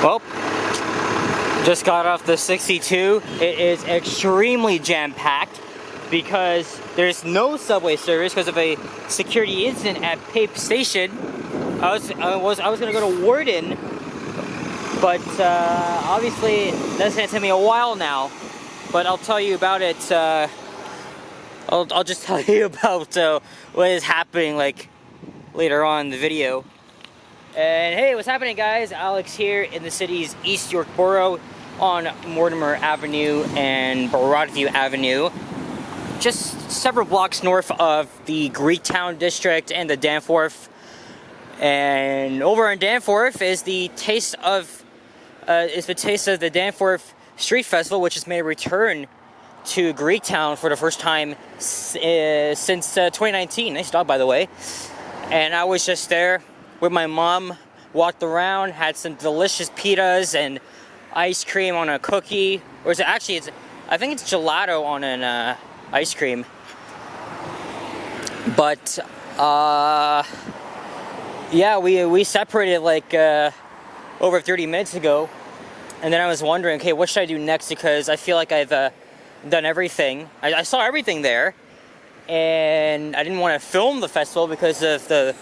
Well, just got off the 62. It is extremely jam-packed because there's no subway service because of a security incident at Pape Station. I was gonna go to Warden, but obviously that's gonna take me a while now. But I'll tell you about it. I'll just tell you about what is happening like later on in the video. And hey, what's happening, guys? Alex here in the city's East York Borough on Mortimer Avenue and Broadview Avenue, just several blocks north of the Greektown district and the Danforth. And over in Danforth is the taste of the Danforth Street Festival, which has made a return to Greektown for the first time since 2019. Nice dog, by the way. And I was just there with my mom, walked around, had some delicious pitas and ice cream on a cookie. Or is it actually, I think it's gelato on an ice cream. But, yeah, we separated like over 30 minutes ago. And then I was wondering, okay, what should I do next? Because I feel like I've done everything. I saw everything there. And I didn't want to film the festival because of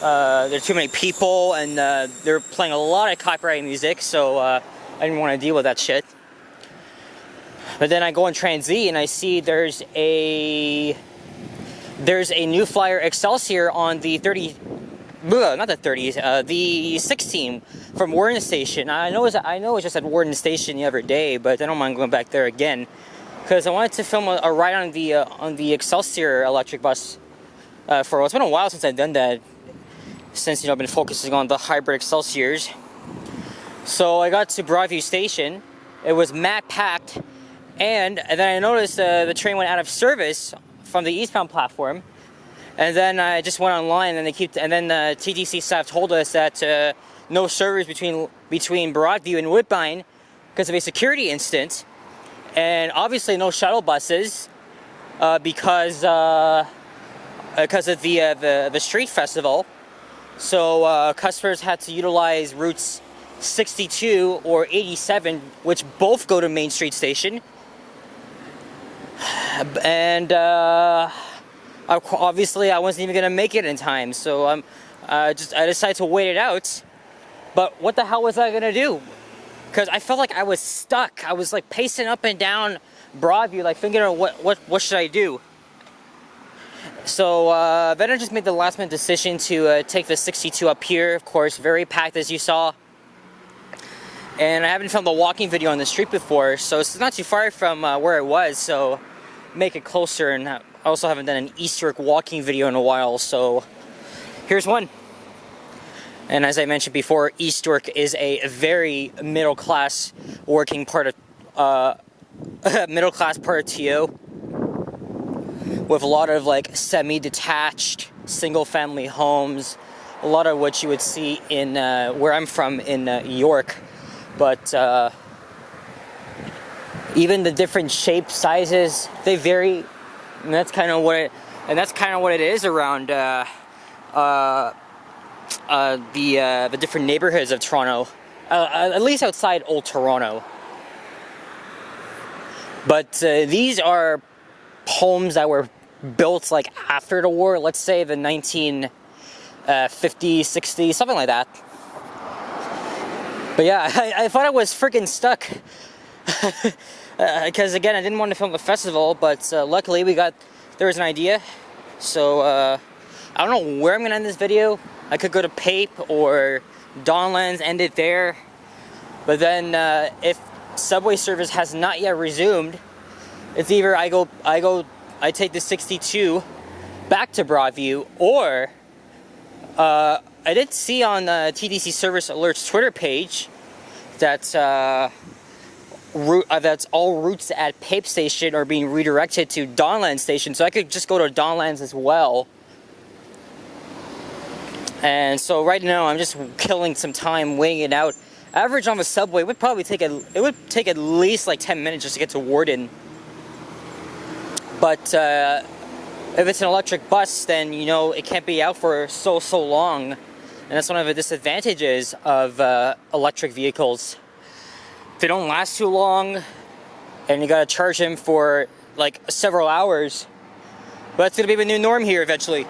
there's too many people and they're playing a lot of copyrighted music, so I didn't want to deal with that shit. But then I go on Trans-Z and I see there's a new flyer Excelsior on the 16 from Warden Station. I know it's just at Warden Station the other day, but I don't mind going back there again because I wanted to film a ride on the Excelsior electric bus. It's been a while since I've done that. Since, I've been focusing on the hybrid Excelsiors. So I got to Broadview Station. It was mad packed, and then I noticed the train went out of service from the eastbound platform. And then I just went online, and then the TTC staff told us that no service between Broadview and Woodbine because of a security incident, and obviously no shuttle buses because of the street festival. So customers had to utilize routes 62 or 87, which both go to Main Street Station. And obviously I wasn't even gonna make it in time, so I decided to wait it out. But what the hell was I gonna do? Because I felt like I was stuck. I was like pacing up and down Broadview, like thinking, what should I do? So then I just made the last minute decision to take the 62 up here. Of course, very packed as you saw. And I haven't filmed a walking video on the street before, so it's not too far from where I was, so make it closer. And I also haven't done an East York walking video in a while, so here's one. And as I mentioned before, East York is a very middle-class working part of middle-class part of TO. With a lot of like semi-detached single-family homes, a lot of what you would see in where I'm from in York, but even the different shapes, sizes, they vary, and that's kind of what it is around the different neighborhoods of Toronto, at least outside Old Toronto. But these are homes that were built like after the war, let's say the 1950s, 60s, something like that. But yeah, I thought I was freaking stuck because again, I didn't want to film the festival, but luckily there was an idea. So I don't know where I'm gonna end this video. I could go to Pape or Donlands, end it there. But then if subway service has not yet resumed, it's either I take the 62 back to Broadview, or I did see on the TTC Service Alerts Twitter page that that's all routes at Pape Station are being redirected to Donlands Station, so I could just go to Donlands as well. And so right now I'm just killing some time weighing it out. Average on the subway would probably take at least like 10 minutes just to get to Warden. But if it's an electric bus, then it can't be out for so long. And that's one of the disadvantages of electric vehicles. They don't last too long, and you gotta charge them for like several hours. But that's gonna be the new norm here eventually.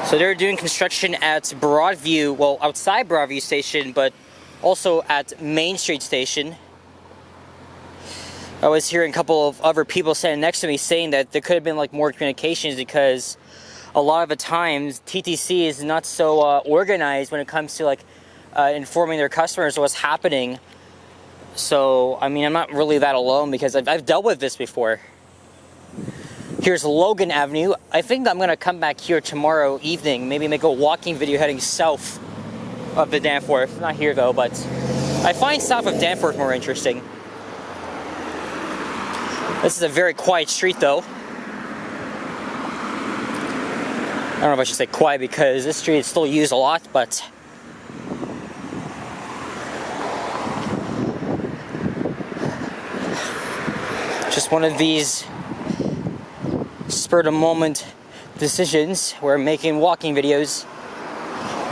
So they're doing construction at Broadview, well, outside Broadview Station, but also at Main Street Station. I was hearing a couple of other people standing next to me saying that there could have been like more communications, because a lot of the times TTC is not so organized when it comes to like informing their customers what's happening. So, I mean, I'm not really that alone, because I've dealt with this before. Here's Logan Avenue. I think I'm gonna come back here tomorrow evening, maybe make a walking video heading south of the Danforth. Not here though, but I find south of Danforth more interesting. This is a very quiet street though. I don't know if I should say quiet, because this street is still used a lot, but just one of these spur-of-the-moment decisions where I'm making walking videos.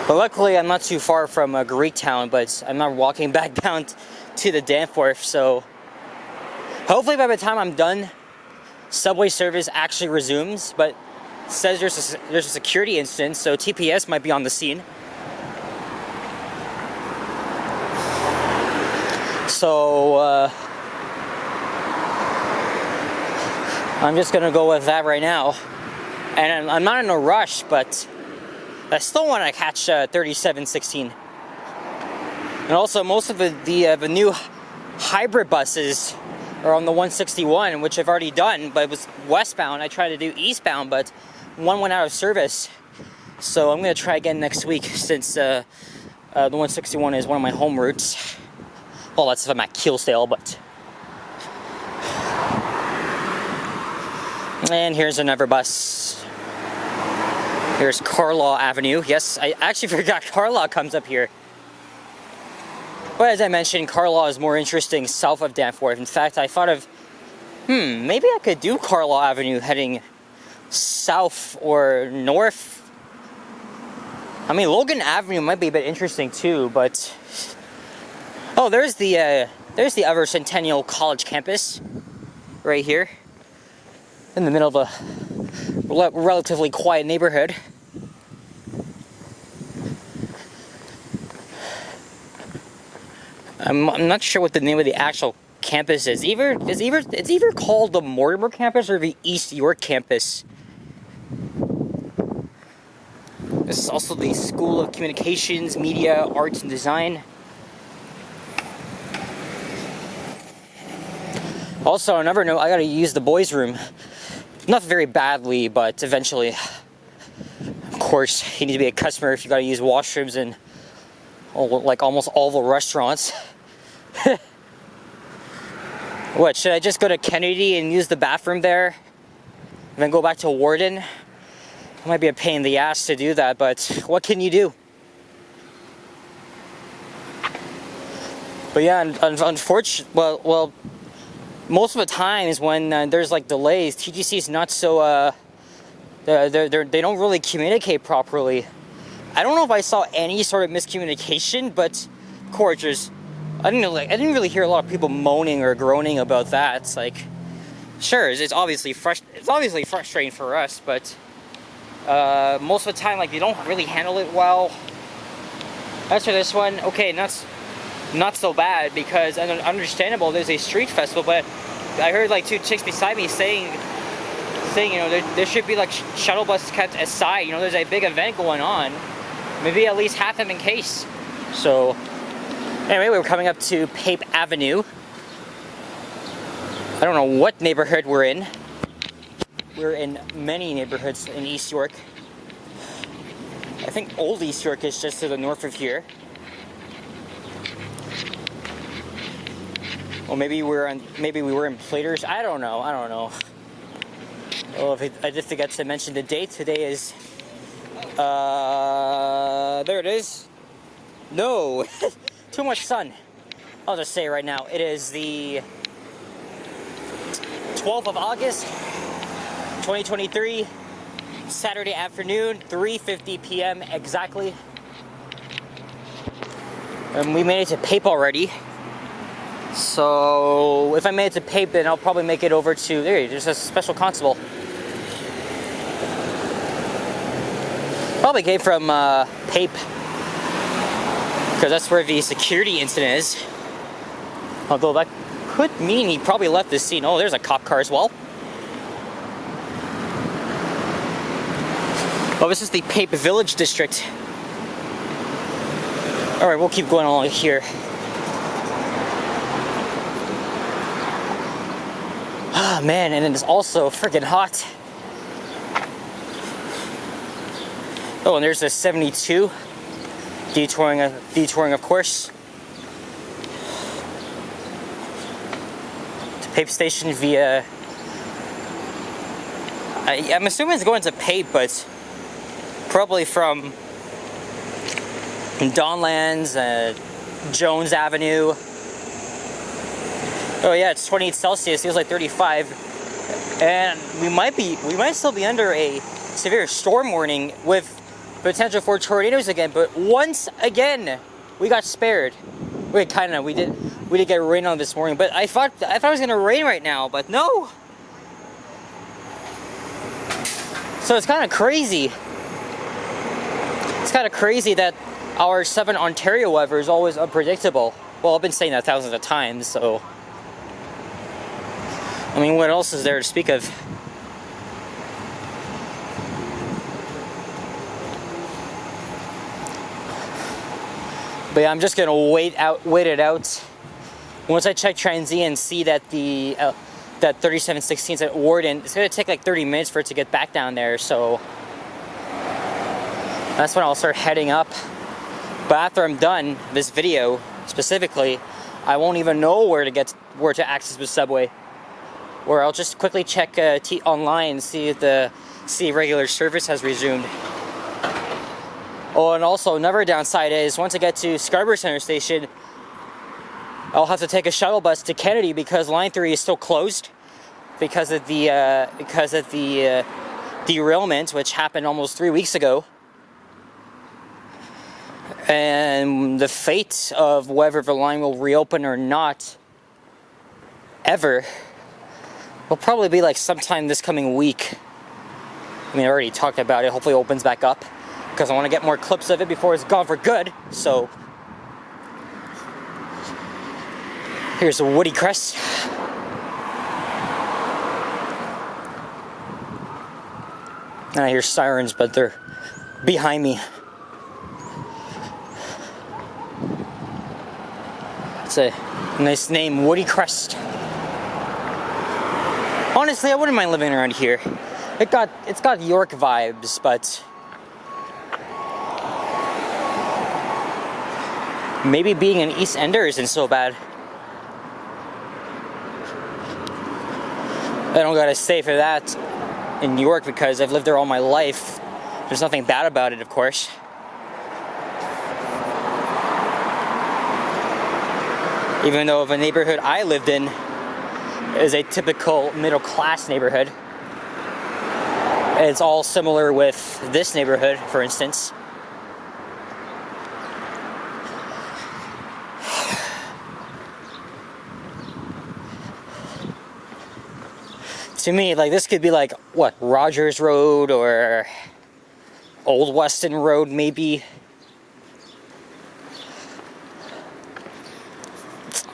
But luckily I'm not too far from Greektown, but I'm not walking back down to the Danforth, so hopefully by the time I'm done, subway service actually resumes. But it says there's a security incident, so TPS might be on the scene. So I'm just gonna go with that right now, and I'm not in a rush, but I still want to catch 3716. And also, most of the new hybrid buses are on the 161, which I've already done, but it was westbound. I tried to do eastbound, but one went out of service. So I'm gonna try again next week, since the 161 is one of my home routes. Well, that's if I'm at Keelsdale, but. And here's another bus. Here's Carlaw Avenue. Yes, I actually forgot Carlaw comes up here. But as I mentioned, Carlaw is more interesting south of Danforth. In fact, I thought of, maybe I could do Carlaw Avenue heading south or north. I mean, Logan Avenue might be a bit interesting too, but oh, there's the other Centennial College campus right here, in the middle of a relatively quiet neighborhood. I'm not sure what the name of the actual campus is. It's either called the Mortimer campus or the East York campus. This is also the School of Communications, Media, Arts, and Design. Also, on another note, I gotta use the boys' room. Not very badly, but eventually. Of course, you need to be a customer if you gotta use washrooms in like almost all the restaurants. What, should I just go to Kennedy and use the bathroom there? And then go back to Warden? It might be a pain in the ass to do that, but what can you do? But yeah, unfortunately, well, most of the times when there's like delays, TTC is not so, they don't really communicate properly. I don't know if I saw any sort of miscommunication, but of course, I didn't really hear a lot of people moaning or groaning about that. It's like, sure, it's obviously frustrating for us, but most of the time, like, they don't really handle it well. As for this one, okay, not so bad, because understandable, there's a street festival, but I heard like two chicks beside me saying, you know, there should be like shuttle buses kept aside. You know, there's a big event going on. Maybe at least half them in case. So, anyway, we're coming up to Pape Avenue. I don't know what neighborhood we're in. We're in many neighborhoods in East York. I think Old East York is just to the north of here. Or maybe we were in Platers. I don't know. Oh, I just forgot to mention the date. Today is there it is. No, too much sun. I'll just say right now, it is the 12th of August, 2023. Saturday afternoon, 3:50 p.m. exactly. And we made it to Pape already. So if I made it to Pape, then I'll probably make it over to, there's a special constable. Probably came from Pape, because that's where the security incident is. Although that could mean he probably left the scene. Oh, there's a cop car as well. Oh, this is the Pape Village District. Alright, we'll keep going along here. Ah, man, and it's also freaking hot. Oh, and there's a 72 detouring of course. To Pape Station via. I'm assuming it's going to Pape, but probably from Donlands, Jones Avenue. Oh yeah, it's 28 Celsius. Feels like 35, and we might still be under a severe storm warning with potential for tornadoes again. But once again, we got spared. Wait, kind of. We did get rain on this morning, but I thought it was gonna rain right now, but no. So it's kind of crazy. It's kind of crazy that our 7 Ontario weather is always unpredictable. Well, I've been saying that thousands of times, so. I mean, what else is there to speak of? But yeah, I'm just gonna wait it out. Once I check Transy and see that the that 3716 is at Warden, it's gonna take like 30 minutes for it to get back down there. So that's when I'll start heading up. But after I'm done this video specifically, I won't even know where to access the subway. Or I'll just quickly check online and see if regular service has resumed. Oh, and also another downside is once I get to Scarborough Centre Station, I'll have to take a shuttle bus to Kennedy because Line 3 is still closed because of the derailment, which happened almost 3 weeks ago. And the fate of whether the line will reopen or not, ever, will probably be like sometime this coming week. I mean, I already talked about it. Hopefully it opens back up because I want to get more clips of it before it's gone for good. So here's a Woody Crest. And I hear sirens, but they're behind me. It's a nice name, Woody Crest. Honestly, I wouldn't mind living around here. It's got York vibes, but maybe being an East Ender isn't so bad. I don't gotta stay for that in New York because I've lived there all my life. There's nothing bad about it, of course. Even though the neighborhood I lived in is a typical middle-class neighborhood. It's all similar with this neighborhood, for instance. To me, like, this could be like, what, Rogers Road or Old Weston Road, maybe.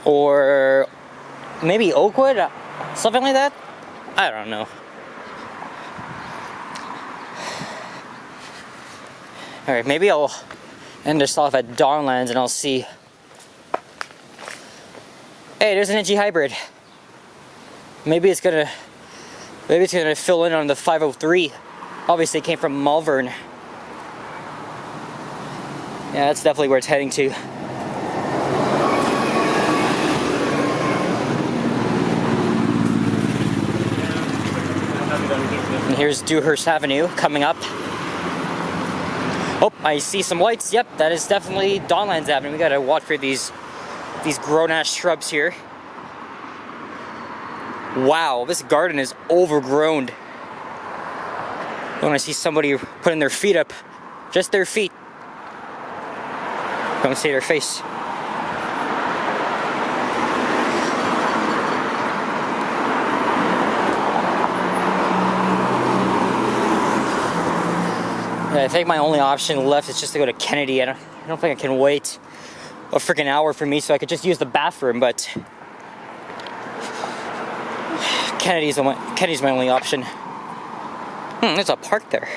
Or maybe Oakwood, something like that. I don't know. Alright, maybe I'll end this off at Donlands and I'll see. Hey, there's an NG hybrid. Maybe it's gonna fill in on the 503. Obviously it came from Malvern. Yeah, that's definitely where it's heading to. And here's Dewhurst Avenue coming up. Oh, I see some lights. Yep, that is definitely Donlands Avenue. We gotta watch for these grown-ass shrubs here. Wow, this garden is overgrown. When I see somebody putting their feet up, just their feet. Don't see their face. I think my only option left is just to go to Kennedy. I don't think I can wait a freaking hour for me, so I could just use the bathroom, but Kennedy's my only option. There's a park there.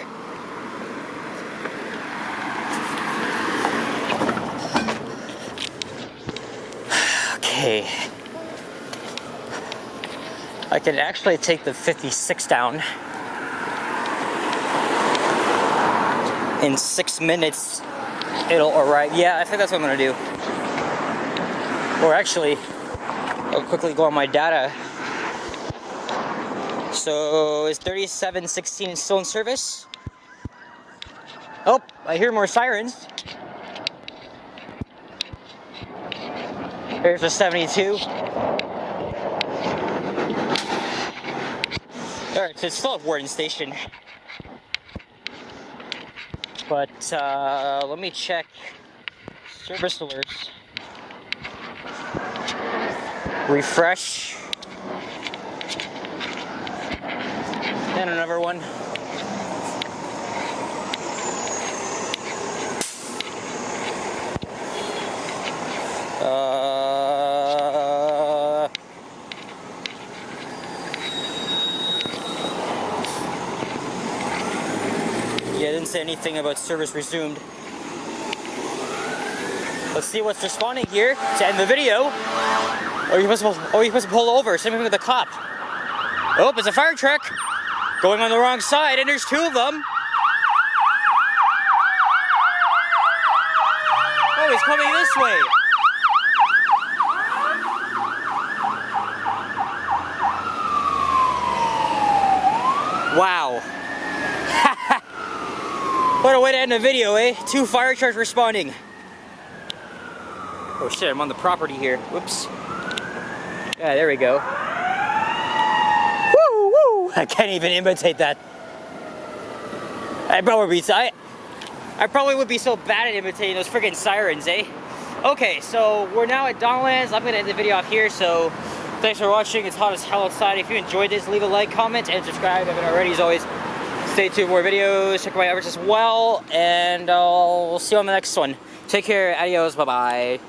Okay. I can actually take the 56 down. In 6 minutes, it'll arrive. Yeah, I think that's what I'm gonna do. Or actually, I'll quickly go on my data. So, is 3716 still in service? Oh, I hear more sirens. Here's the 72. Alright, so it's still at Warden Station. But let me check service alerts. Refresh. And another one. Yeah, it didn't say anything about service resumed. Let's see what's responding here to end the video. Oh, you're supposed to pull over. Same thing with the cop. Oh, it's a fire truck going on the wrong side, and there's two of them. Oh, he's coming this way. Wow. What a way to end the video, eh? 2 fire trucks responding. Oh shit, I'm on the property here. Whoops. Yeah, there we go. Woo, woo! I can't even imitate that. I probably would be so bad at imitating those friggin' sirens, eh? Okay, so we're now at Donlands. I'm gonna end the video off here, so thanks for watching. It's hot as hell outside. If you enjoyed this, leave a like, comment, and subscribe if you haven't already. As always, stay tuned for more videos. Check out my efforts as well, and I'll see you on the next one. Take care. Adios. Bye-bye.